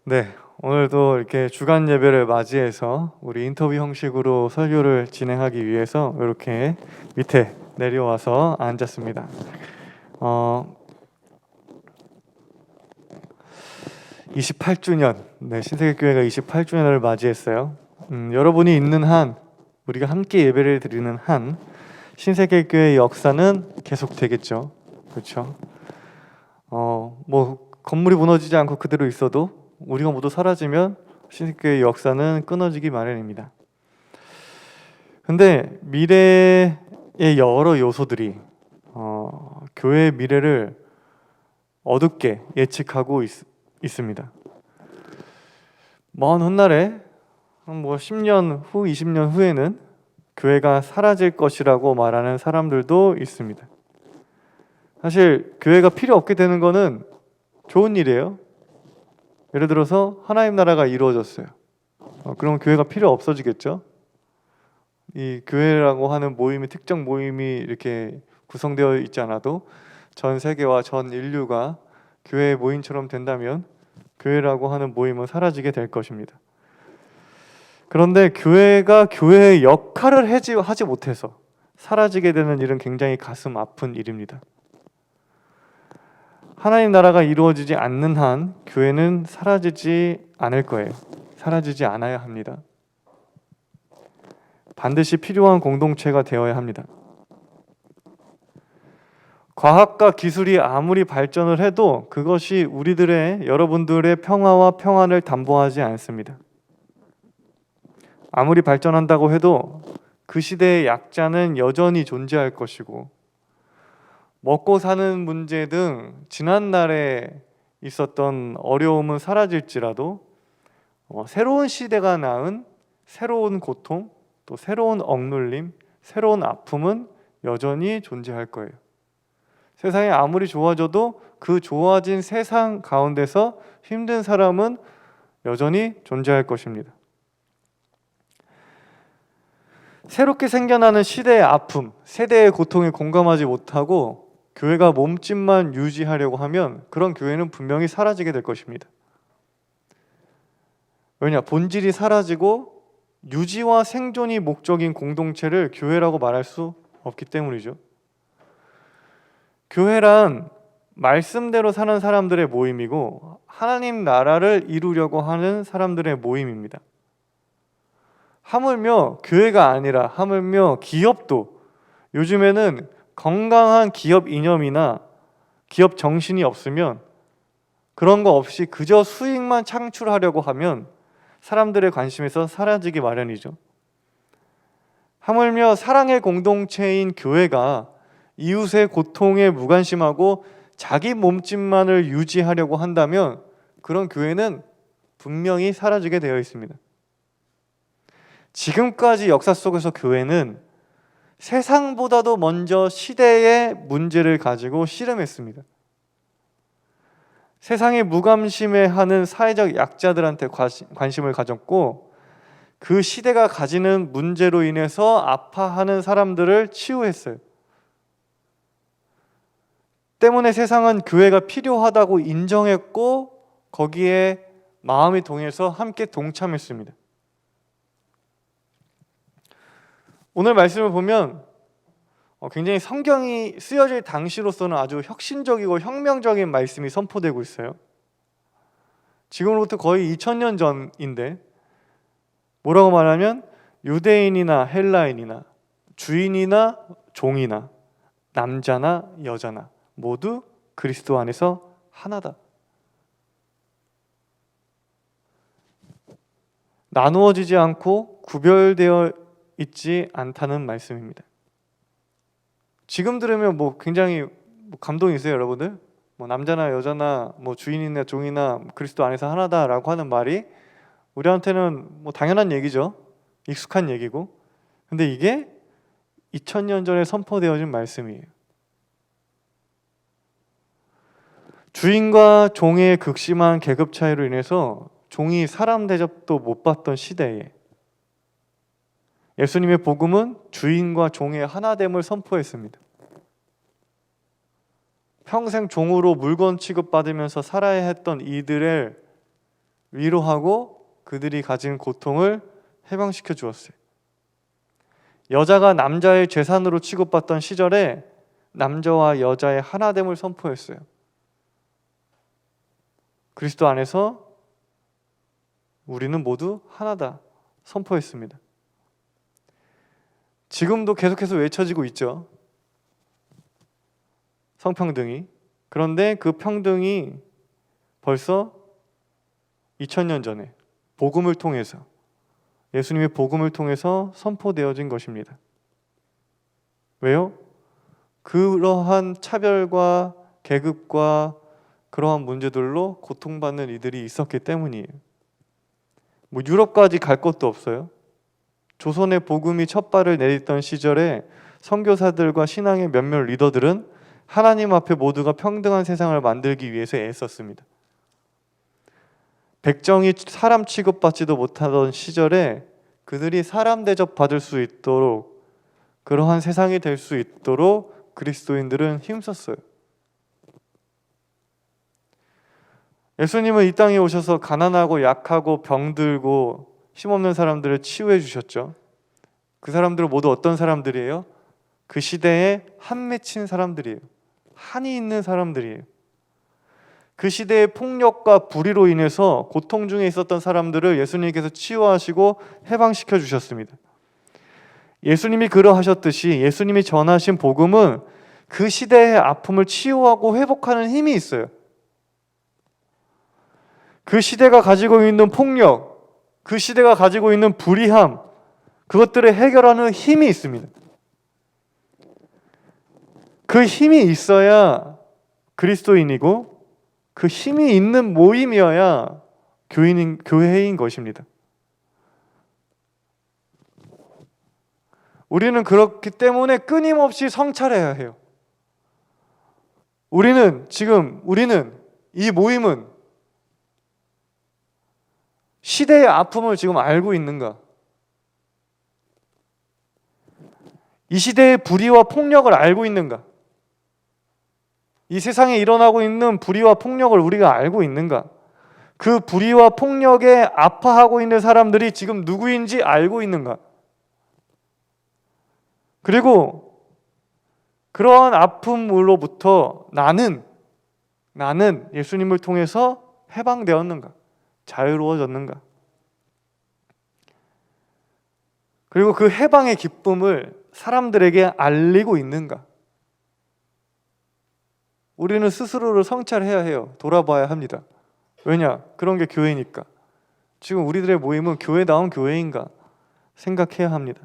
네, 오늘도 이렇게 주간 예배를 맞이해서 우리 인터뷰 형식으로 설교를 진행하기 위해서 이렇게 밑에 내려와서 앉았습니다. 28주년, 신세계교회가 28주년을 맞이했어요. 여러분이 있는 한, 우리가 함께 예배를 드리는 한 신세계교회의 역사는 계속되겠죠. 그렇죠? 건물이 무너지지 않고 그대로 있어도 우리가 모두 사라지면 신세계의 역사는 끊어지기 마련입니다. 근데 미래의 여러 요소들이 교회의 미래를 어둡게 예측하고 있습니다. 먼 훗날에 10년 후, 20년 후에는 교회가 사라질 것이라고 말하는 사람들도 있습니다. 사실 교회가 필요 없게 되는 거는 좋은 일이에요. 예를 들어서 하나님 나라가 이루어졌어요. 그럼 교회가 필요 없어지겠죠? 이 교회라고 하는 모임이 특정 모임이 이렇게 구성되어 있지 않아도 전 세계와 전 인류가 교회의 모임처럼 된다면 교회라고 하는 모임은 사라지게 될 것입니다. 그런데 교회가 교회의 역할을 하지 못해서 사라지게 되는 일은 굉장히 가슴 아픈 일입니다. 하나님 나라가 이루어지지 않는 한 교회는 사라지지 않을 거예요. 사라지지 않아야 합니다. 반드시 필요한 공동체가 되어야 합니다. 과학과 기술이 아무리 발전을 해도 그것이 여러분들의 평화와 평안을 담보하지 않습니다. 아무리 발전한다고 해도 그 시대의 약자는 여전히 존재할 것이고, 먹고 사는 문제 등 지난날에 있었던 어려움은 사라질지라도 새로운 시대가 낳은 새로운 고통, 또 새로운 억눌림, 새로운 아픔은 여전히 존재할 거예요. 세상이 아무리 좋아져도 그 좋아진 세상 가운데서 힘든 사람은 여전히 존재할 것입니다. 새롭게 생겨나는 시대의 아픔, 세대의 고통에 공감하지 못하고 교회가 몸집만 유지하려고 하면 그런 교회는 분명히 사라지게 될 것입니다. 왜냐? 본질이 사라지고 유지와 생존이 목적인 공동체를 교회라고 말할 수 없기 때문이죠. 교회란 말씀대로 사는 사람들의 모임이고 하나님 나라를 이루려고 하는 사람들의 모임입니다. 하물며 교회가 아니라 하물며 기업도 요즘에는 건강한 기업 이념이나 기업 정신이 없으면, 그런 거 없이 그저 수익만 창출하려고 하면 사람들의 관심에서 사라지기 마련이죠. 하물며 사랑의 공동체인 교회가 이웃의 고통에 무관심하고 자기 몸집만을 유지하려고 한다면 그런 교회는 분명히 사라지게 되어 있습니다. 지금까지 역사 속에서 교회는 세상보다도 먼저 시대의 문제를 가지고 씨름했습니다. 세상에 무관심해하는 사회적 약자들한테 관심을 가졌고, 그 시대가 가지는 문제로 인해서 아파하는 사람들을 치유했어요. 때문에 세상은 교회가 필요하다고 인정했고 거기에 마음이 동해서 함께 동참했습니다. 오늘 말씀을 보면 굉장히 성경이 쓰여질 당시로서는 아주 혁신적이고 혁명적인 말씀이 선포되고 있어요. 지금으로부터 거의 2000년 전인데 뭐라고 말하면 유대인이나 헬라인이나 주인이나 종이나 남자나 여자나 모두 그리스도 안에서 하나다. 나누어지지 않고 구별되어 있지 않다는 말씀입니다. 지금 들으면 굉장히 감동이 있어요, 여러분들. 남자나 여자나 주인이나 종이나 그리스도 안에서 하나다라고 하는 말이 우리한테는 당연한 얘기죠. 익숙한 얘기고. 근데 이게 2000년 전에 선포되어진 말씀이에요. 주인과 종의 극심한 계급 차이로 인해서 종이 사람 대접도 못 받던 시대에 예수님의 복음은 주인과 종의 하나됨을 선포했습니다. 평생 종으로 물건 취급받으면서 살아야 했던 이들을 위로하고 그들이 가진 고통을 해방시켜 주었어요. 여자가 남자의 재산으로 취급받던 시절에 남자와 여자의 하나됨을 선포했어요. 그리스도 안에서 우리는 모두 하나다 선포했습니다. 지금도 계속해서 외쳐지고 있죠. 성평등이. 그런데 그 평등이 벌써 2000년 전에 복음을 통해서, 예수님의 복음을 통해서 선포되어진 것입니다. 왜요? 그러한 차별과 계급과 그러한 문제들로 고통받는 이들이 있었기 때문이에요. 유럽까지 갈 것도 없어요. 조선의 복음이 첫 발을 내딛던 시절에 선교사들과 신앙의 몇몇 리더들은 하나님 앞에 모두가 평등한 세상을 만들기 위해서 애썼습니다. 백정이 사람 취급받지도 못하던 시절에 그들이 사람 대접받을 수 있도록, 그러한 세상이 될 수 있도록 그리스도인들은 힘썼어요. 예수님은 이 땅에 오셔서 가난하고 약하고 병들고 힘없는 사람들을 치유해 주셨죠. 그 사람들은 모두 어떤 사람들이에요? 그 시대에 한 맺힌 사람들이에요. 한이 있는 사람들이에요. 그 시대의 폭력과 불의로 인해서 고통 중에 있었던 사람들을 예수님께서 치유하시고 해방시켜 주셨습니다. 예수님이 그러하셨듯이 예수님이 전하신 복음은 그 시대의 아픔을 치유하고 회복하는 힘이 있어요. 그 시대가 가지고 있는 폭력, 그 시대가 가지고 있는 불의함, 그것들을 해결하는 힘이 있습니다. 그 힘이 있어야 그리스도인이고 그 힘이 있는 모임이어야 교회인 것입니다. 우리는 그렇기 때문에 끊임없이 성찰해야 해요. 우리는 이 모임은 시대의 아픔을 지금 알고 있는가? 이 시대의 불의와 폭력을 알고 있는가? 이 세상에 일어나고 있는 불의와 폭력을 우리가 알고 있는가? 그 불의와 폭력에 아파하고 있는 사람들이 지금 누구인지 알고 있는가? 그리고 그러한 아픔으로부터 나는 예수님을 통해서 해방되었는가? 자유로워졌는가? 그리고 그 해방의 기쁨을 사람들에게 알리고 있는가? 우리는 스스로를 성찰해야 해요. 돌아봐야 합니다. 왜냐? 그런 게 교회니까. 지금 우리들의 모임은 교회다운 교회인가 생각해야 합니다.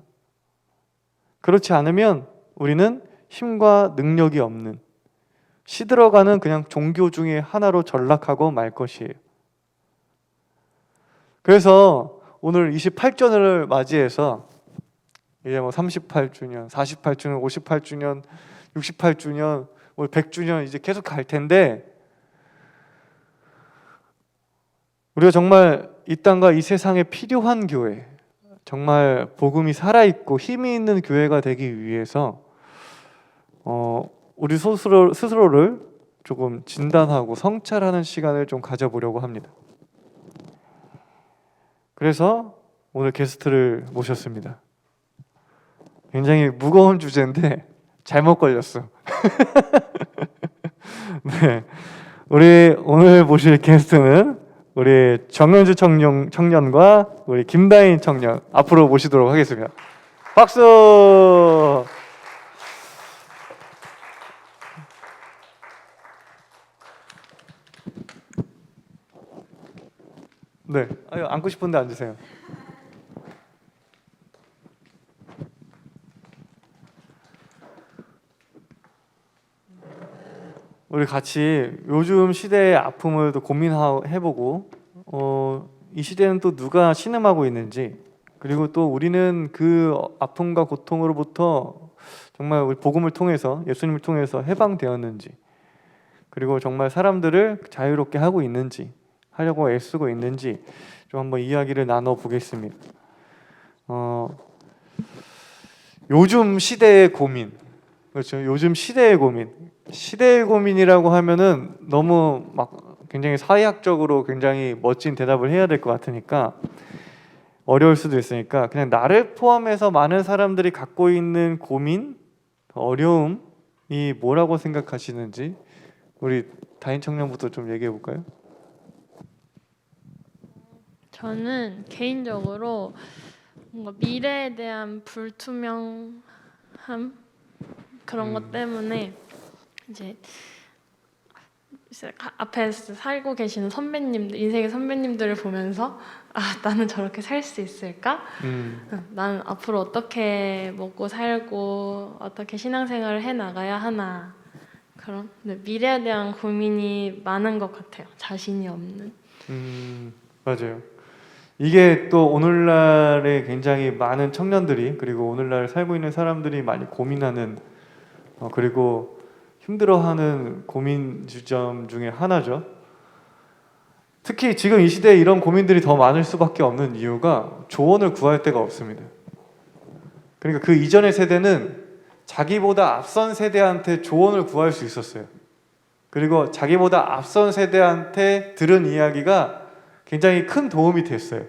그렇지 않으면 우리는 힘과 능력이 없는, 시들어가는 그냥 종교 중에 하나로 전락하고 말 것이에요. 그래서 오늘 28주년을 맞이해서 이제 38주년, 48주년, 58주년, 68주년, 100주년 이제 계속 갈 텐데, 우리가 정말 이 땅과 이 세상에 필요한 교회, 정말 복음이 살아있고 힘이 있는 교회가 되기 위해서 우리 스스로를 조금 진단하고 성찰하는 시간을 좀 가져보려고 합니다. 그래서 오늘 게스트를 모셨습니다. 굉장히 무거운 주제인데 잘못 걸렸어. 네, 우리 오늘 모실 게스트는 우리 정현주 청년과 우리 김다인 청년 앞으로 모시도록 하겠습니다. 박수! 네, 앉고 싶은데 앉으세요. 우리 같이 요즘 시대의 아픔을 또 고민해보고 이 시대는 또 누가 신음하고 있는지, 그리고 또 우리는 그 아픔과 고통으로부터 정말 우리 복음을 통해서, 예수님을 통해서 해방되었는지, 그리고 정말 사람들을 자유롭게 하고 있는지, 하려고 애쓰고 있는지 좀 한번 이야기를 나눠보겠습니다. 요즘 시대의 고민, 그렇죠? 요즘 시대의 고민이라고 하면은 너무 막 굉장히 사회학적으로 굉장히 멋진 대답을 해야 될 것 같으니까 어려울 수도 있으니까 그냥 나를 포함해서 많은 사람들이 갖고 있는 고민, 어려움이 뭐라고 생각하시는지 우리 다인 청년부터 좀 얘기해 볼까요? 저는 개인적으로 뭔가 미래에 대한 불투명함 그런 것 때문에 이제 앞에 살고 계시는 선배님들, 인생의 선배님들을 보면서 아, 나는 저렇게 살 수 있을까? 나는 앞으로 어떻게 먹고 살고 어떻게 신앙생활을 해 나가야 하나 그런 미래에 대한 고민이 많은 것 같아요. 자신이 없는. 맞아요. 이게 또 오늘날에 굉장히 많은 청년들이 그리고 오늘날 살고 있는 사람들이 많이 고민하는 그리고 힘들어하는 고민 주점 중에 하나죠. 특히 지금 이 시대에 이런 고민들이 더 많을 수밖에 없는 이유가 조언을 구할 데가 없습니다. 그러니까 그 이전의 세대는 자기보다 앞선 세대한테 조언을 구할 수 있었어요. 그리고 자기보다 앞선 세대한테 들은 이야기가 굉장히 큰 도움이 됐어요.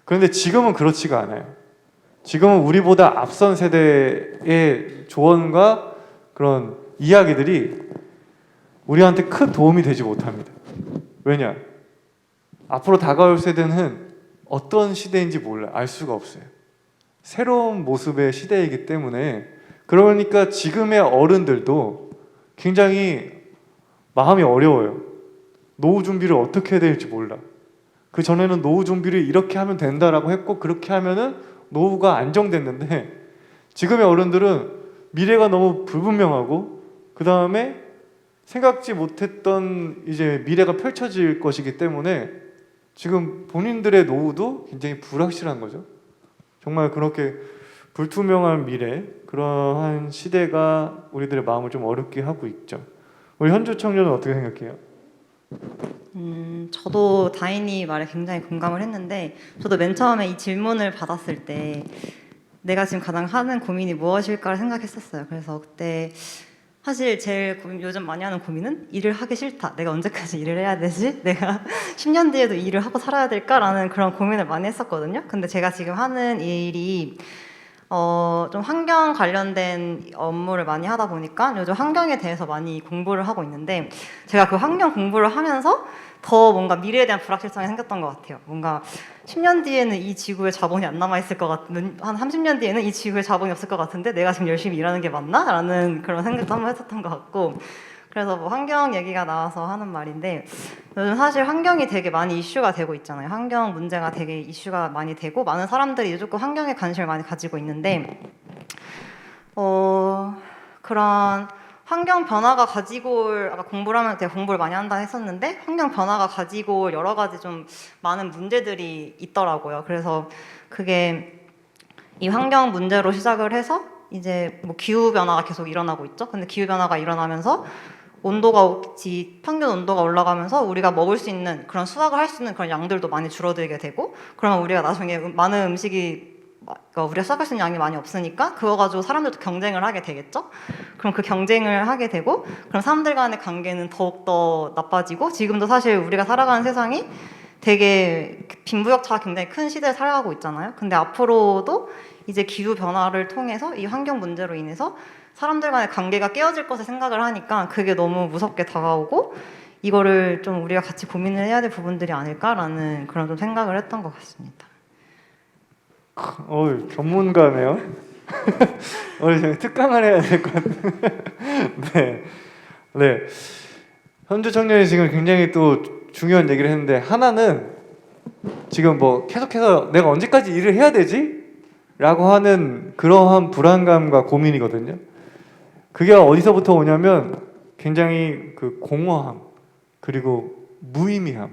그런데 지금은 그렇지가 않아요. 지금은 우리보다 앞선 세대의 조언과 그런 이야기들이 우리한테 큰 도움이 되지 못합니다. 왜냐? 앞으로 다가올 세대는 어떤 시대인지 몰라, 알 수가 없어요. 새로운 모습의 시대이기 때문에 그러니까 지금의 어른들도 굉장히 마음이 어려워요. 노후 준비를 어떻게 해야 될지 몰라. 그 전에는 노후 준비를 이렇게 하면 된다라고 했고 그렇게 하면은 노후가 안정됐는데 지금의 어른들은 미래가 너무 불분명하고 그 다음에 생각지 못했던 이제 미래가 펼쳐질 것이기 때문에 지금 본인들의 노후도 굉장히 불확실한 거죠. 정말 그렇게 불투명한 미래, 그러한 시대가 우리들의 마음을 좀 어렵게 하고 있죠. 우리 현주 청년은 어떻게 생각해요? 저도 다인이 말에 굉장히 공감을 했는데 저도 맨 처음에 이 질문을 받았을 때 내가 지금 가장 하는 고민이 무엇일까를 생각했었어요. 그래서 그때 사실 제일 요즘 많이 하는 고민은 일을 하기 싫다. 내가 언제까지 일을 해야 되지? 내가 10년 뒤에도 일을 하고 살아야 될까라는 그런 고민을 많이 했었거든요. 근데 제가 지금 하는 일이 좀 환경 관련된 업무를 많이 하다 보니까 요즘 환경에 대해서 많이 공부를 하고 있는데 제가 그 환경 공부를 하면서 더 뭔가 미래에 대한 불확실성이 생겼던 것 같아요. 뭔가 10년 뒤에는 이 지구에 자본이 안 남아있을 것 같은, 한 30년 뒤에는 이 지구에 자본이 없을 것 같은데 내가 지금 열심히 일하는 게 맞나? 라는 그런 생각도 한번 했었던 것 같고 그래서 뭐 환경 얘기가 나와서 하는 말인데 요즘 사실 환경이 되게 많이 이슈가 되고 있잖아요. 환경 문제가 되게 이슈가 많이 되고 많은 사람들이 무조건 환경에 관심을 많이 가지고 있는데 그런 환경 변화가 가지고 올 아까 공부를 하면 제가 공부를 많이 한다 했었는데 환경 변화가 가지고 올 여러 가지 좀 많은 문제들이 있더라고요. 그래서 그게 이 환경 문제로 시작을 해서 이제 뭐 기후 변화가 계속 일어나고 있죠. 근데 기후 변화가 일어나면서 평균 온도가 올라가면서 우리가 먹을 수 있는 그런 수확을 할 수 있는 그런 양들도 많이 줄어들게 되고 그러면 우리가 나중에 많은 음식이 그러니까 우리가 수확할 수 있는 양이 많이 없으니까 그거 가지고 사람들도 경쟁을 하게 되겠죠. 그럼 그 경쟁을 하게 되고 그럼 사람들 간의 관계는 더욱더 나빠지고 지금도 사실 우리가 살아가는 세상이 되게 빈부격차가 굉장히 큰 시대에 살아가고 있잖아요. 근데 앞으로도 이제 기후 변화를 통해서 이 환경 문제로 인해서 사람들 간의 관계가 깨어질 것을 생각을 하니까 그게 너무 무섭게 다가오고 이거를 좀 우리가 같이 고민을 해야 될 부분들이 아닐까라는 그런 좀 생각을 했던 것 같습니다. 전문가네요. 우리 특강을 해야 될 것 같아요. 네, 네. 현주 청년이 지금 굉장히 또 중요한 얘기를 했는데 하나는 지금 뭐 계속해서 내가 언제까지 일을 해야 되지? 라고 하는 그러한 불안감과 고민이거든요. 그게 어디서부터 오냐면 굉장히 그 공허함 그리고 무의미함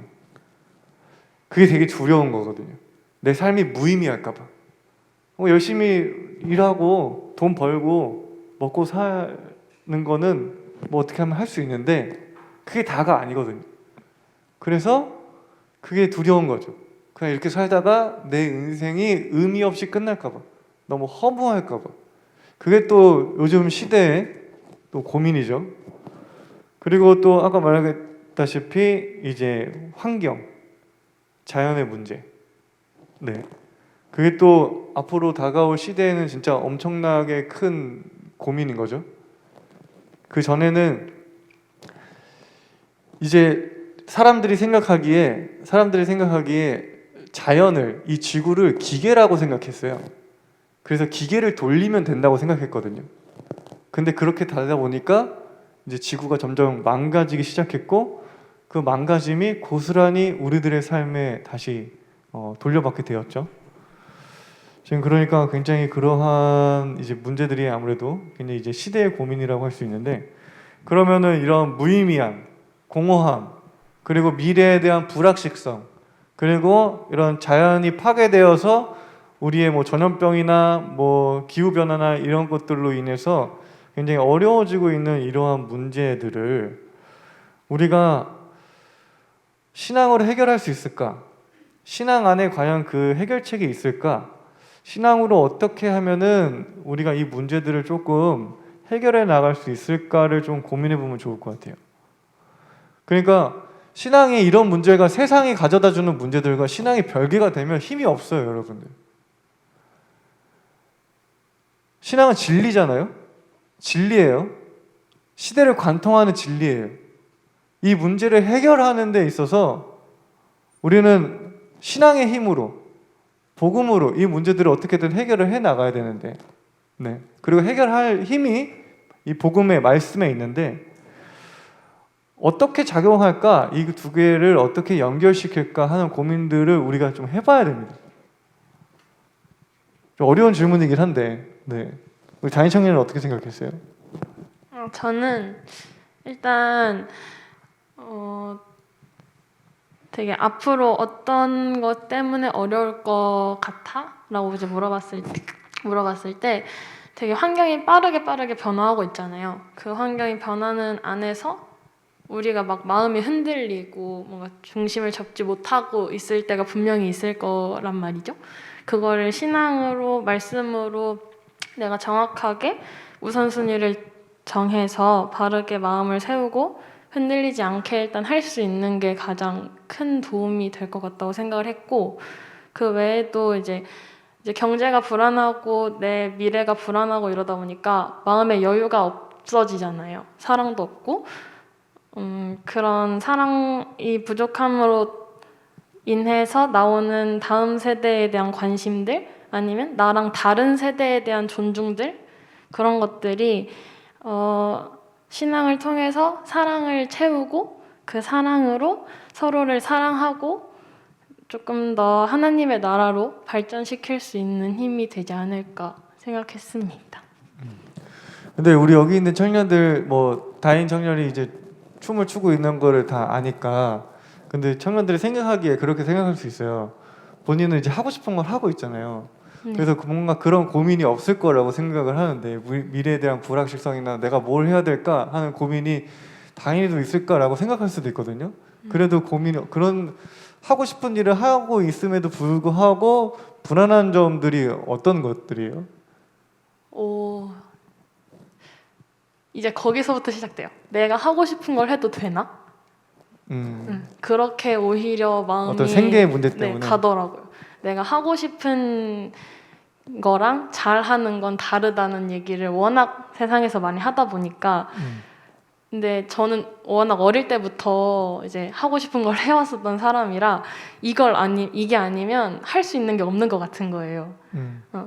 그게 되게 두려운 거거든요. 내 삶이 무의미할까 봐. 열심히 일하고 돈 벌고 먹고 사는 거는 뭐 어떻게 하면 할 수 있는데 그게 다가 아니거든요. 그래서 그게 두려운 거죠. 그냥 이렇게 살다가 내 인생이 의미 없이 끝날까 봐. 너무 허무할까 봐. 그게 또 요즘 시대의 또 고민이죠. 그리고 또 아까 말한 아시다시피 이제 환경, 자연의 문제. 네. 그게 또 앞으로 다가올 시대에는 진짜 엄청나게 큰 고민인 거죠. 그 전에는 이제 사람들이 생각하기에 자연을, 이 지구를 기계라고 생각했어요. 그래서 기계를 돌리면 된다고 생각했거든요. 근데 그렇게 되다 보니까 이제 지구가 점점 망가지기 시작했고, 그 망가짐이 고스란히 우리들의 삶에 다시 돌려받게 되었죠. 지금 그러니까 굉장히 그러한 이제 문제들이 아무래도 굉장히 이제 시대의 고민이라고 할 수 있는데, 그러면은 이런 무의미한 공허함, 그리고 미래에 대한 불확실성, 그리고 이런 자연이 파괴되어서 우리의 뭐 전염병이나 뭐 기후 변화나 이런 것들로 인해서 굉장히 어려워지고 있는 이러한 문제들을 우리가 신앙으로 해결할 수 있을까? 신앙 안에 과연 그 해결책이 있을까? 신앙으로 어떻게 하면은 우리가 이 문제들을 조금 해결해 나갈 수 있을까를 좀 고민해 보면 좋을 것 같아요. 그러니까 신앙이 이런 문제가 세상이 가져다 주는 문제들과 신앙이 별개가 되면 힘이 없어요, 여러분들. 신앙은 진리잖아요. 진리예요. 시대를 관통하는 진리예요. 이 문제를 해결하는 데 있어서 우리는 신앙의 힘으로, 복음으로 이 문제들을 어떻게든 해결을 해 나가야 되는데, 네. 그리고 해결할 힘이 이 복음의 말씀에 있는데, 어떻게 작용할까? 이 두 개를 어떻게 연결시킬까 하는 고민들을 우리가 좀 해봐야 됩니다. 좀 어려운 질문이긴 한데, 네. 우리 다인 청년은 어떻게 생각했어요? 저는 일단 되게 앞으로 어떤 것 때문에 어려울 것 같아? 라고 이제 물어봤을 때 되게 환경이 빠르게 변화하고 있잖아요. 그 환경이 변하는 안에서 우리가 막 마음이 흔들리고 뭔가 중심을 잡지 못하고 있을 때가 분명히 있을 거란 말이죠. 그거를 신앙으로, 말씀으로 내가 정확하게 우선순위를 정해서 바르게 마음을 세우고 흔들리지 않게 일단 할 수 있는 게 가장 큰 도움이 될 것 같다고 생각을 했고, 그 외에도 이제 경제가 불안하고 내 미래가 불안하고 이러다 보니까 마음의 여유가 없어지잖아요. 사랑도 없고 그런 사랑이 부족함으로 인해서 나오는 다음 세대에 대한 관심들, 아니면 나랑 다른 세대에 대한 존중들, 그런 것들이 신앙을 통해서 사랑을 채우고 그 사랑으로 서로를 사랑하고 조금 더 하나님의 나라로 발전시킬 수 있는 힘이 되지 않을까 생각했습니다. 근데 우리 여기 있는 청년들, 뭐 다인 청년이 이제 춤을 추고 있는 거를 다 아니까, 근데 청년들이 생각하기에 그렇게 생각할 수 있어요. 본인은 이제 하고 싶은 걸 하고 있잖아요. 그래서 뭔가 그런 고민이 없을 거라고 생각을 하는데, 미래에 대한 불확실성이나 내가 뭘 해야 될까 하는 고민이 다인이도 있을까라고 생각할 수도 있거든요. 그래도 그런 하고 싶은 일을 하고 있음에도 불구하고 불안한 점들이 어떤 것들이에요? 이제 거기서부터 시작돼요. 내가 하고 싶은 걸 해도 되나? 그렇게 오히려 마음이 어떤 생계의 문제 때문에 가더라고요. 내가 하고 싶은 거랑 잘하는 건 다르다는 얘기를 워낙 세상에서 많이 하다 보니까, 근데 저는 워낙 어릴 때부터 이제 하고 싶은 걸 해왔었던 사람이라 이게 아니면 할 수 있는 게 없는 것 같은 거예요.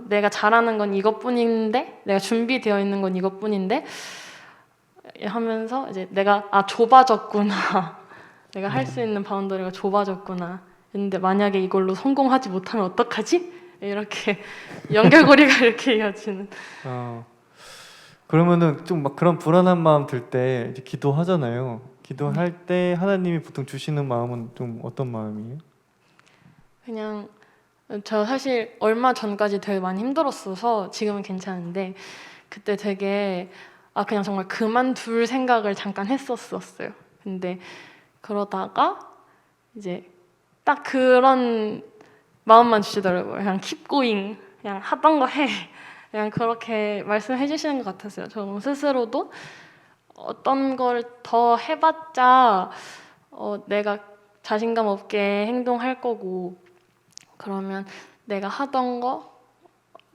내가 잘하는 건 이것뿐인데, 내가 준비되어 있는 건 이것뿐인데 하면서 이제 내가 좁아졌구나. 내가 할 수 있는 바운더리가 좁아졌구나. 근데 만약에 이걸로 성공하지 못하면 어떡하지? 이렇게 연결고리가 이렇게 이어지는. 그러면은 좀 막 그런 불안한 마음 들 때 이제 기도하잖아요. 기도할 때 하나님이 보통 주시는 마음은 좀 어떤 마음이에요? 그냥 저 사실 얼마 전까지 되게 많이 힘들었어서 지금은 괜찮은데, 그때 되게 그냥 정말 그만둘 생각을 잠깐 했었어요. 근데 그러다가 이제 딱 그런 마음만 주시더라고요. 그냥 keep going, 그냥 하던 거 해. 그냥 그렇게 말씀해 주시는 것 같았어요. 저 스스로도 어떤 걸 더 해봤자 내가 자신감 없게 행동할 거고 그러면 내가 하던 거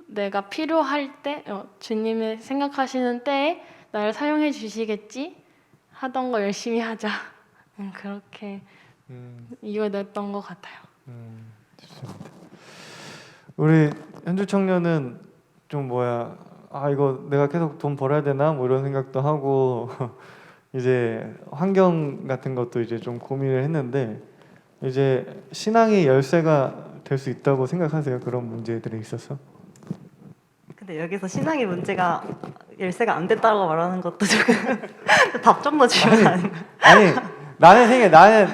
내가 필요할 때 주님이 생각하시는 때에 나를 사용해 주시겠지 하던 거 열심히 하자 그렇게 이겨냈던 것 같아요. 좋습니다. 우리 현주 청년은 좀 이거 내가 계속 돈 벌어야 되나 뭐 이런 생각도 하고 이제 환경 같은 것도 이제 좀 고민을 했는데 이제 신앙의 열쇠가 될 수 있다고 생각하세요? 그런 문제들에 있어서? 근데 여기서 신앙의 문제가 열쇠가 안 됐다고 말하는 것도 조금 답정너 주면 아닌가? 아니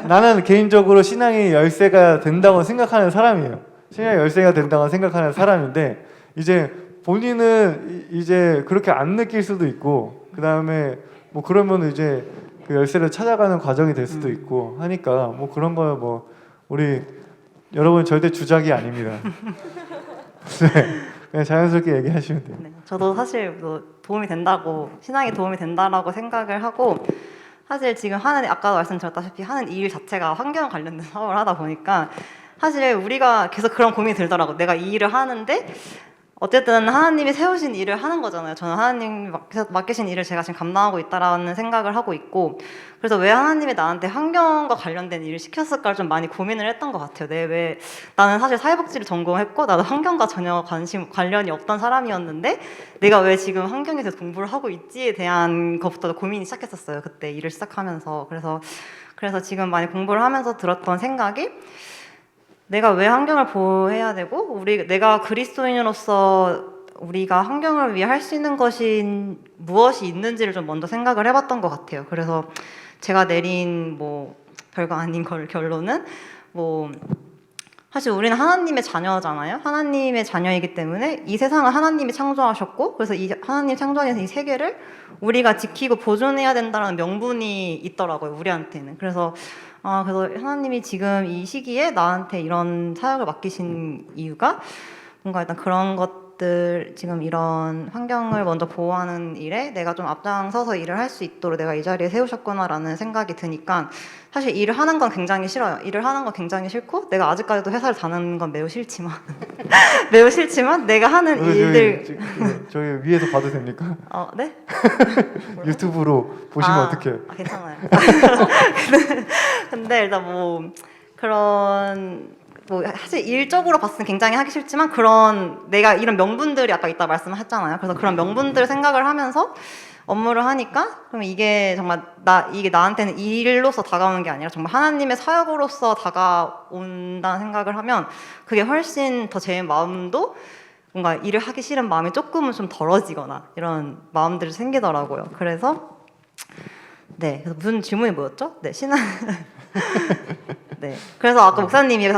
나는 개인적으로 신앙의 열쇠가 된다고 생각하는 사람이에요. 신앙의 열쇠가 된다고 생각하는 사람인데 이제 본인은 이제 그렇게 안 느낄 수도 있고 그 다음에 뭐 그러면 이제 그 열쇠를 찾아가는 과정이 될 수도 있고 하니까 뭐 그런 거 뭐 우리 여러분 절대 주작이 아닙니다. 네, 그냥 자연스럽게 얘기하시면 돼요. 네, 저도 사실 뭐 도움이 된다고 신앙에 도움이 된다라고 생각을 하고 사실 지금 하는 아까도 말씀드렸다시피 하는 일 자체가 환경 관련된 사업을 하다 보니까 사실 우리가 계속 그런 고민이 들더라고. 내가 이 일을 하는데 어쨌든 하나님이 세우신 일을 하는 거잖아요. 저는 하나님이 맡기신 일을 제가 지금 감당하고 있다라는 생각을 하고 있고 그래서 왜 하나님이 나한테 환경과 관련된 일을 시켰을까를 좀 많이 고민을 했던 것 같아요. 왜 나는 사실 사회복지를 전공했고 나도 환경과 전혀 관련이 없던 사람이었는데 내가 왜 지금 환경에 대해서 공부를 하고 있지에 대한 것부터 고민이 시작했었어요. 그때 일을 시작하면서 그래서 지금 많이 공부를 하면서 들었던 생각이 내가 왜 환경을 보호해야 되고 내가 그리스도인으로서 우리가 환경을 위해 할 수 있는 것이 무엇이 있는지를 좀 먼저 생각을 해봤던 것 같아요. 그래서 제가 내린 뭐 별거 아닌 결론은 뭐 사실 우리는 하나님의 자녀잖아요. 하나님의 자녀이기 때문에 이 세상을 하나님이 창조하셨고 그래서 이 하나님 창조하신 이 세계를 우리가 지키고 보존해야 된다는 명분이 있더라고요. 우리한테는. 그래서 하나님이 지금 이 시기에 나한테 이런 사역을 맡기신 이유가 뭔가 일단 그런 것들 지금 이런 환경을 먼저 보호하는 일에 내가 좀 앞장서서 일을 할 수 있도록 내가 이 자리에 세우셨구나라는 생각이 드니까 사실 일을 하는 건 굉장히 싫어요. 일을 하는 건 굉장히 싫고 내가 아직까지도 회사를 다니는 건 매우 싫지만 내가 하는 일들 저희 위에서 봐도 됩니까? 네? 유튜브로 보시면 어떡해요? 괜찮아요. 근데 일단 뭐 그런 사실 일적으로 봤을 때 굉장히 하기 싫지만 내가 이런 명분들이 아까 이따 말씀하셨잖아요. 그래서 그런 명분들 생각을 하면서 업무를 하니까 그러면 이게 정말 이게 나한테는 일로서 다가오는 게 아니라 정말 하나님의 사역으로서 다가온다는 생각을 하면 그게 훨씬 더 제 마음도 뭔가 일을 하기 싫은 마음이 조금은 좀 덜어지거나 이런 마음들이 생기더라고요. 그래서 그래서 무슨 질문이 뭐였죠? 신앙. 그래서 아까 목사님이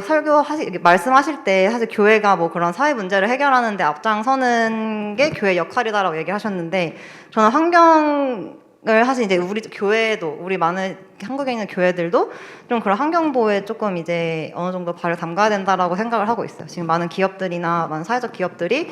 말씀하실 때 사실 교회가 뭐 그런 사회 문제를 해결하는데 앞장서는 게 교회 역할이다라고 얘기하셨는데 저는 환경을 사실 이제 우리 교회도 우리 많은 한국에 있는 교회들도 좀 그런 환경 보호에 조금 이제 어느 정도 발을 담가야 된다라고 생각을 하고 있어요. 지금 많은 기업들이나 많은 사회적 기업들이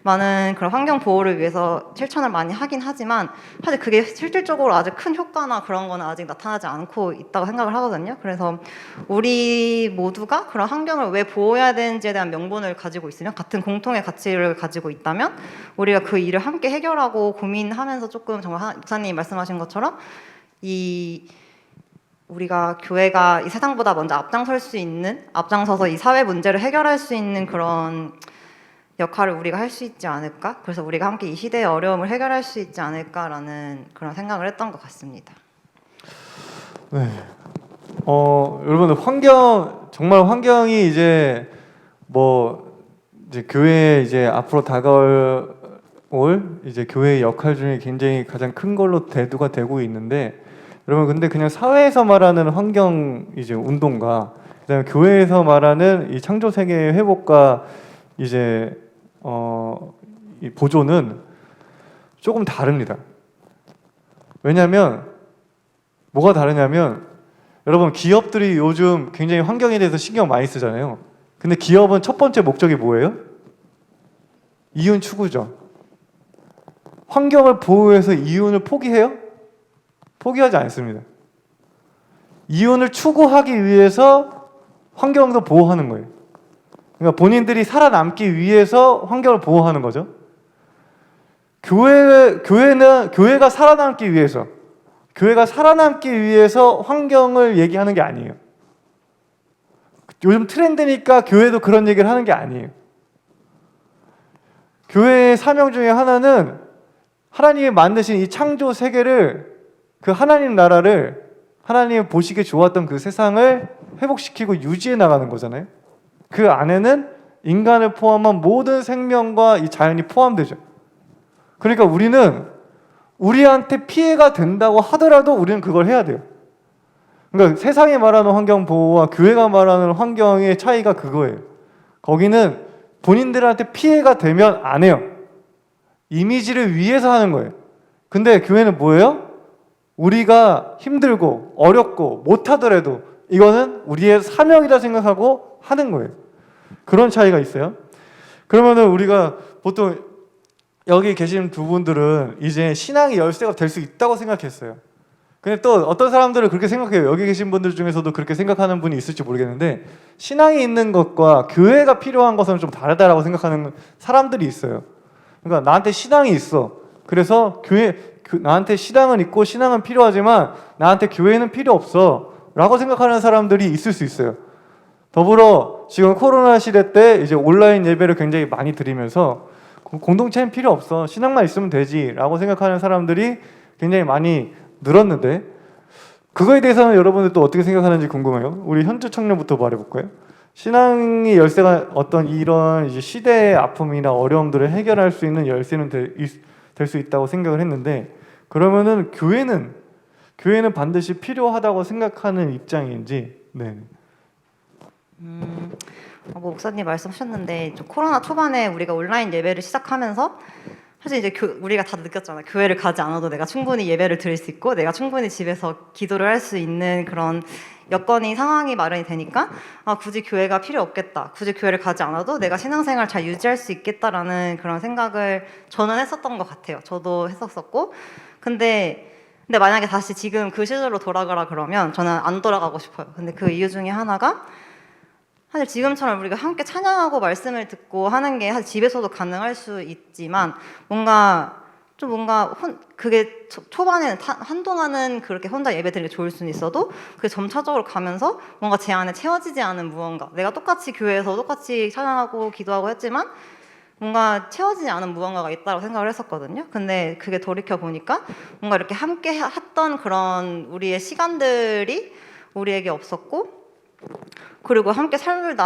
많은 그런 환경 보호를 위해서 실천을 많이 하긴 하지만 사실 그게 실질적으로 아직 큰 효과나 그런 거는 아직 나타나지 않고 있다고 생각을 하거든요. 그래서 우리 모두가 그런 환경을 왜 보호해야 되는지에 대한 명분을 가지고 있으면 같은 공통의 가치를 가지고 있다면 우리가 그 일을 함께 해결하고 고민하면서 조금 정말 목사님이 말씀하신 것처럼 우리가 교회가 이 세상보다 먼저 앞장서서 이 사회 문제를 해결할 수 있는 그런 역할을 우리가 할 수 있지 않을까? 그래서 우리가 함께 이 시대의 어려움을 해결할 수 있지 않을까라는 그런 생각을 했던 것 같습니다. 네. 여러분 정말 환경이 이제 교회에 이제 앞으로 다가올 이제 교회의 역할 중에 굉장히 가장 큰 걸로 대두가 되고 있는데 여러분 근데 그냥 사회에서 말하는 환경 이제 운동과 그다음에 교회에서 말하는 이 창조 세계의 회복과 이제 이 보존은 조금 다릅니다. 왜냐하면 뭐가 다르냐면 여러분 기업들이 요즘 굉장히 환경에 대해서 신경 많이 쓰잖아요. 근데 기업은 첫 번째 목적이 뭐예요? 이윤 추구죠. 환경을 보호해서 이윤을 포기해요? 포기하지 않습니다. 이윤을 추구하기 위해서 환경도 보호하는 거예요. 그러니까 본인들이 살아남기 위해서 환경을 보호하는 거죠. 교회가 살아남기 위해서, 환경을 얘기하는 게 아니에요. 요즘 트렌드니까 교회도 그런 얘기를 하는 게 아니에요. 교회의 사명 중에 하나는 하나님이 만드신 이 창조 세계를, 그 하나님 나라를, 하나님이 보시기에 좋았던 그 세상을 회복시키고 유지해 나가는 거잖아요. 그 안에는 인간을 포함한 모든 생명과 이 자연이 포함되죠. 그러니까 우리는 우리한테 피해가 된다고 하더라도 우리는 그걸 해야 돼요. 그러니까 세상이 말하는 환경 보호와 교회가 말하는 환경의 차이가 그거예요. 거기는 본인들한테 피해가 되면 안 해요. 이미지를 위해서 하는 거예요. 근데 교회는 뭐예요? 우리가 힘들고 어렵고 못하더라도 이거는 우리의 사명이다 생각하고 하는 거예요. 그런 차이가 있어요. 그러면은 우리가 보통 여기 계신 두 분들은 이제 신앙의 열쇠가 될 수 있다고 생각했어요. 근데 또 어떤 사람들은 그렇게 생각해요. 여기 계신 분들 중에서도 그렇게 생각하는 분이 있을지 모르겠는데, 신앙이 있는 것과 교회가 필요한 것은 좀 다르다라고 생각하는 사람들이 있어요. 그러니까 나한테 신앙이 있어. 그래서 나한테 신앙은 있고 신앙은 필요하지만 나한테 교회는 필요 없어 라고 생각하는 사람들이 있을 수 있어요. 더불어 지금 코로나 시대 때 이제 온라인 예배를 굉장히 많이 드리면서 공동체는 필요 없어, 신앙만 있으면 되지 라고 생각하는 사람들이 굉장히 많이 늘었는데, 그거에 대해서는 여러분들 또 어떻게 생각하는지 궁금해요. 우리 현주 청년부터 말해볼까요? 신앙의 열쇠가 어떤 이런 이제 시대의 아픔이나 어려움들을 해결할 수 있는 열쇠는 될 수 있다고 생각을 했는데, 그러면은 교회는 반드시 필요하다고 생각하는 입장인지. 네. 뭐 목사님 말씀하셨는데, 좀 코로나 초반에 우리가 온라인 예배를 시작하면서 사실 이제 우리가 다 느꼈잖아요. 교회를 가지 않아도 내가 충분히 예배를 드릴 수 있고 내가 충분히 집에서 기도를 할 수 있는 그런 여건이, 상황이 마련이 되니까 굳이 교회가 필요 없겠다, 굳이 교회를 가지 않아도 내가 신앙생활 잘 유지할 수 있겠다라는 그런 생각을 저는 했었던 것 같아요. 저도 했었었고. 근데 만약에 다시 지금 그 시절로 돌아가라 그러면 저는 안 돌아가고 싶어요. 근데 그 이유 중에 하나가, 사실 지금처럼 우리가 함께 찬양하고 말씀을 듣고 하는 게 사실 집에서도 가능할 수 있지만, 그게 초반에는 한동안은 그렇게 혼자 예배드리기 좋을 수는 있어도, 그게 점차적으로 가면서 뭔가 제 안에 채워지지 않은 무언가, 내가 똑같이 교회에서 똑같이 찬양하고 기도하고 했지만 뭔가 채워지지 않은 무언가가 있다고 생각을 했었거든요. 근데 그게 돌이켜 보니까 뭔가 이렇게 함께 했던 그런 우리의 시간들이 우리에게 없었고, 그리고 함께 삶을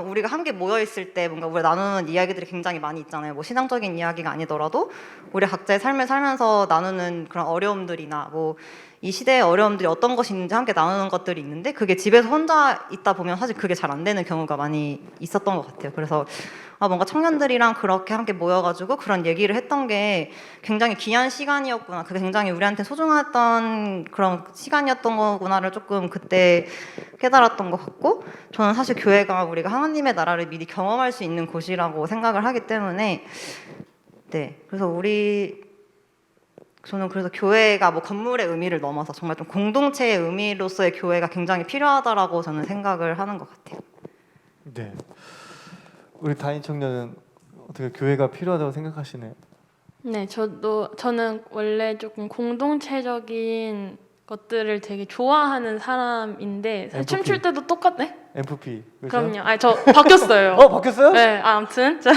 우리가 함께 모여 있을 때 뭔가 우리가 나누는 이야기들이 굉장히 많이 있잖아요. 뭐 신앙적인 이야기가 아니더라도 우리 각자의 삶을 살면서 나누는 그런 어려움들이나 뭐 이 시대의 어려움들이 어떤 것이 있는지 함께 나누는 것들이 있는데, 그게 집에서 혼자 있다 보면 사실 그게 잘 안 되는 경우가 많이 있었던 것 같아요. 그래서 뭔가 청년들이랑 그렇게 함께 모여가지고 그런 얘기를 했던 게 굉장히 귀한 시간이었구나, 그게 굉장히 우리한테 소중했던 그런 시간이었던 거구나를 조금 그때 깨달았던 것 같고, 저는 사실 교회가 우리가 하나님의 나라를 미리 경험할 수 있는 곳이라고 생각을 하기 때문에, 네, 그래서 저는 그래서 교회가 뭐 건물의 의미를 넘어서 정말 좀 공동체의 의미로서의 교회가 굉장히 필요하다라고 저는 생각을 하는 것 같아요. 네. 우리 다인 청년은 어떻게 교회가 필요하다고 생각하시나요? 네, 저는 원래 조금 공동체적인 것들을 되게 좋아하는 사람인데, 사실 MFP. 춤출 때도 똑같네? MFP. 그렇죠? 그럼요. 아니, 저 바뀌었어요. 바뀌었어요? 네, 아무튼 네.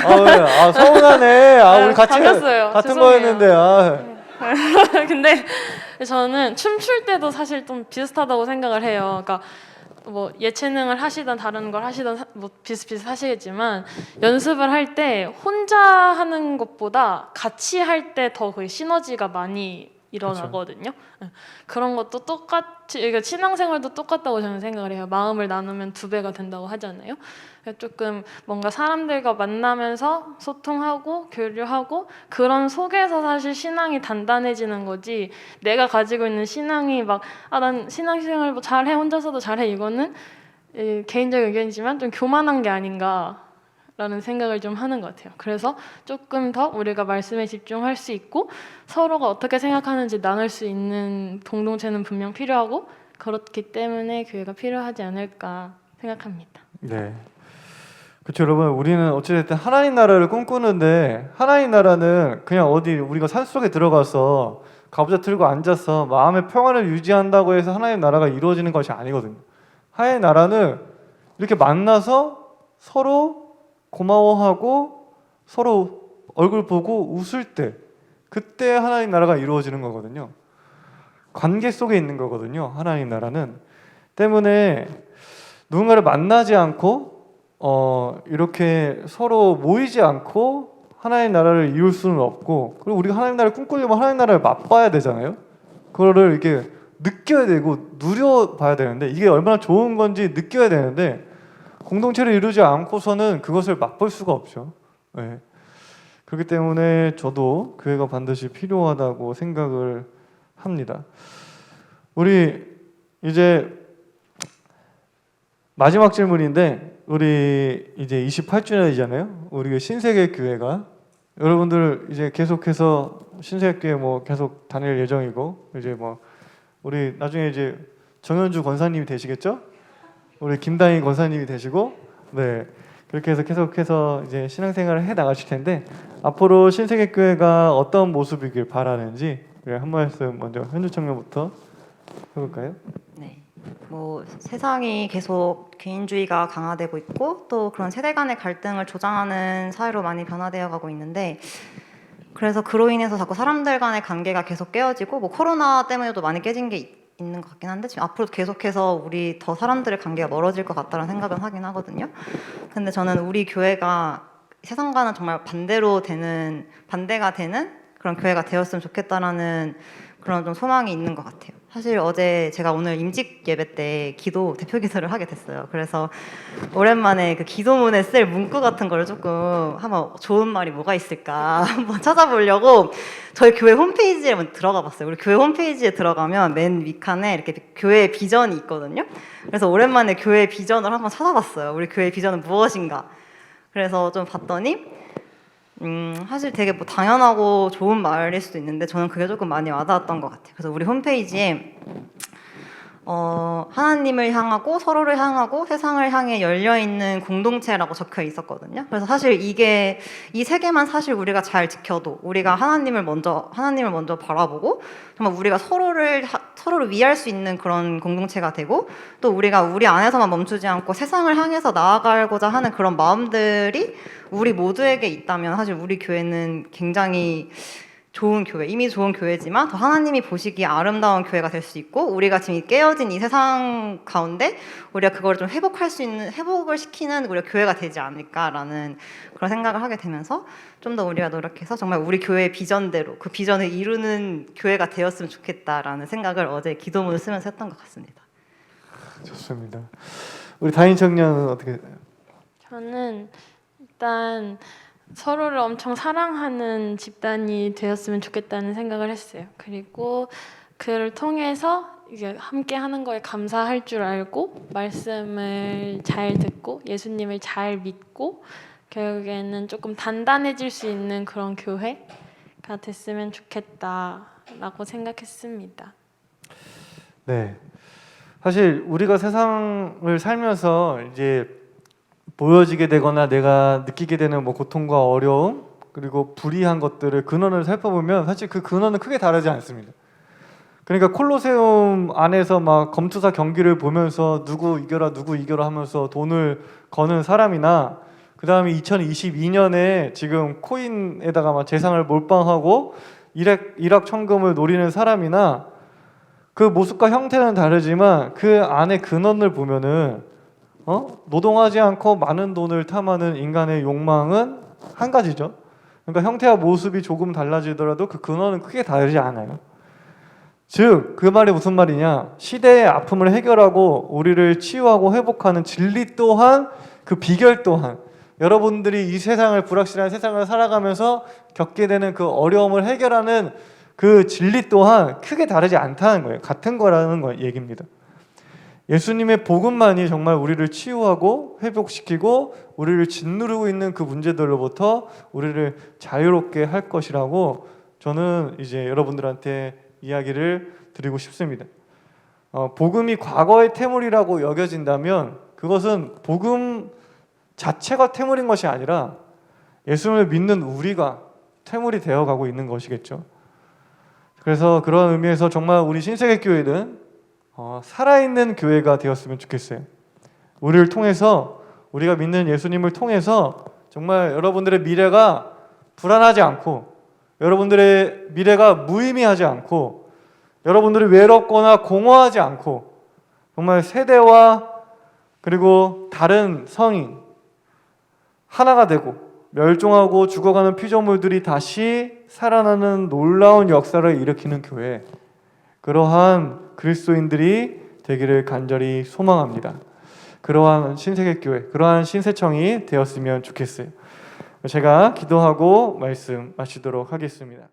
서운하네. 우리 같이 바뀌었어요. 같은 죄송해요. 거였는데. 근데 저는 춤출 때도 사실 좀 비슷하다고 생각을 해요. 그러니까 뭐 예체능을 하시던 다른 걸 하시던 뭐 비슷하시겠지만, 연습을 할 때 혼자 하는 것보다 같이 할 때 더 그 시너지가 많이 일어나거든요. 그렇죠. 그런 것도 똑같이, 그러니까 신앙생활도 똑같다고 저는 생각을 해요. 마음을 나누면 2배가 된다고 하잖아요. 조금 뭔가 사람들과 만나면서 소통하고 교류하고 그런 속에서 사실 신앙이 단단해지는 거지, 내가 가지고 있는 신앙이 막 난 신앙생활 뭐 잘해, 혼자서도 잘해, 이거는 개인적 의견이지만 좀 교만한 게 아닌가 라는 생각을 좀 하는 것 같아요. 그래서 조금 더 우리가 말씀에 집중할 수 있고 서로가 어떻게 생각하는지 나눌 수 있는 공동체는 분명 필요하고, 그렇기 때문에 교회가 필요하지 않을까 생각합니다. 네. 그렇죠, 여러분. 우리는 어찌됐든 하나님 나라를 꿈꾸는데 하나님 나라는 그냥 어디 우리가 산속에 들어가서 가부좌 틀고 앉아서 마음의 평안을 유지한다고 해서 하나님 나라가 이루어지는 것이 아니거든요. 하나님 나라는 이렇게 만나서 서로 고마워하고 서로 얼굴 보고 웃을 때 그때 하나님 나라가 이루어지는 거거든요. 관계 속에 있는 거거든요. 하나님 나라는. 때문에 누군가를 만나지 않고 이렇게 서로 모이지 않고 하나님 나라를 이룰 수는 없고, 그리고 우리가 하나님 나라를 꿈꾸려면 하나님 나라를 맛봐야 되잖아요. 그거를 이렇게 느껴야 되고 누려봐야 되는데 이게 얼마나 좋은 건지 느껴야 되는데 공동체를 이루지 않고서는 그것을 맛볼 수가 없죠. 네. 그렇기 때문에 저도 교회가 반드시 필요하다고 생각을 합니다. 우리 이제 마지막 질문인데 우리 이제 28주년이잖아요. 우리 신세계 교회가 여러분들 이제 계속해서 신세계 교회 뭐 계속 다닐 예정이고 이제 뭐 우리 나중에 이제 정현주 권사님이 되시겠죠? 우리 김다인 권사님이 되시고 네 그렇게 해서 계속해서 이제 신앙생활을 해 나가실 텐데 앞으로 신세계 교회가 어떤 모습이길 바라는지 한 말씀 먼저 현주 청년부터 해볼까요? 네. 뭐 세상이 계속 개인주의가 강화되고 있고 또 그런 세대 간의 갈등을 조장하는 사회로 많이 변화되어 가고 있는데 그래서 그로 인해서 자꾸 사람들 간의 관계가 계속 깨어지고 뭐 코로나 때문에도 많이 깨진 게 있는 것 같긴 한데 지금 앞으로 계속해서 우리 더 사람들의 관계가 멀어질 것 같다는 생각은 하긴 하거든요. 근데 저는 우리 교회가 세상과는 정말 반대가 되는 그런 교회가 되었으면 좋겠다라는 그런 좀 소망이 있는 것 같아요. 사실 어제 제가 오늘 임직 예배 때 대표 기도를 하게 됐어요. 그래서 오랜만에 그 기도문에 쓸 문구 같은 거를 조금 한번 좋은 말이 뭐가 있을까 한번 찾아보려고 저희 교회 홈페이지에 한번 들어가 봤어요. 우리 교회 홈페이지에 들어가면 맨 윗칸에 이렇게 교회 비전이 있거든요. 그래서 오랜만에 교회 비전을 한번 찾아봤어요. 우리 교회 비전은 무엇인가? 그래서 좀 봤더니 사실 되게 뭐 당연하고 좋은 말일 수도 있는데 저는 그게 조금 많이 와닿았던 것 같아요. 그래서 우리 홈페이지에 하나님을 향하고 서로를 향하고 세상을 향해 열려있는 공동체라고 적혀 있었거든요. 그래서 사실 이 세 개만 사실 우리가 잘 지켜도 우리가 하나님을 먼저 바라보고 정말 우리가 서로를 위할 수 있는 그런 공동체가 되고 또 우리가 우리 안에서만 멈추지 않고 세상을 향해서 나아가고자 하는 그런 마음들이 우리 모두에게 있다면 사실 우리 교회는 굉장히 좋은 교회, 이미 좋은 교회지만 더 하나님이 보시기에 아름다운 교회가 될 수 있고 우리가 지금 깨어진 이 세상 가운데 우리가 그걸 좀 회복을 시키는 우리가 교회가 되지 않을까라는 그런 생각을 하게 되면서 좀 더 우리가 노력해서 정말 우리 교회의 비전대로 그 비전을 이루는 교회가 되었으면 좋겠다라는 생각을 어제 기도문을 쓰면서 했던 것 같습니다. 좋습니다. 우리 다인 청년은 어떻게? 저는 일단 서로를 엄청 사랑하는 집단이 되었으면 좋겠다는 생각을 했어요. 그리고 그를 통해서 이제 함께 하는 거에 감사할 줄 알고 말씀을 잘 듣고 예수님을 잘 믿고 결국에는 조금 단단해질 수 있는 그런 교회가 됐으면 좋겠다라고 생각했습니다. 네. 사실 우리가 세상을 살면서 이제 보여지게 되거나 내가 느끼게 되는 뭐 고통과 어려움 그리고 불이한 것들을 근원을 살펴보면 사실 그 근원은 크게 다르지 않습니다. 그러니까 콜로세움 안에서 막 검투사 경기를 보면서 누구 이겨라 하면서 돈을 거는 사람이나 그 다음에 2022년에 지금 코인에다가 막 재산을 몰빵하고 일확 천금을 노리는 사람이나 그 모습과 형태는 다르지만 그 안에 근원을 보면은 노동하지 않고 많은 돈을 탐하는 인간의 욕망은 한 가지죠. 그러니까 형태와 모습이 조금 달라지더라도 그 근원은 크게 다르지 않아요. 즉, 그 말이 무슨 말이냐? 시대의 아픔을 해결하고 우리를 치유하고 회복하는 진리 또한 그 비결 또한 여러분들이 이 세상을 불확실한 세상을 살아가면서 겪게 되는 그 어려움을 해결하는 그 진리 또한 크게 다르지 않다는 거예요. 같은 거라는 얘기입니다. 예수님의 복음만이 정말 우리를 치유하고 회복시키고 우리를 짓누르고 있는 그 문제들로부터 우리를 자유롭게 할 것이라고 저는 이제 여러분들한테 이야기를 드리고 싶습니다. 복음이 과거의 태물이라고 여겨진다면 그것은 복음 자체가 태물인 것이 아니라 예수님을 믿는 우리가 태물이 되어가고 있는 것이겠죠. 그래서 그런 의미에서 정말 우리 신세계교회는 살아있는 교회가 되었으면 좋겠어요. 우리를 통해서, 우리가 믿는 예수님을 통해서 정말 여러분들의 미래가 불안하지 않고, 여러분들의 미래가 무의미하지 않고, 여러분들이 외롭거나 공허하지 않고, 정말 세대와 그리고 다른 성이 하나가 되고 멸종하고 죽어가는 피조물들이 다시 살아나는 놀라운 역사를 일으키는 교회, 그러한 그리스도인들이 되기를 간절히 소망합니다. 그러한 신세계교회, 그러한 신세청이 되었으면 좋겠어요. 제가 기도하고 말씀 마치도록 하겠습니다.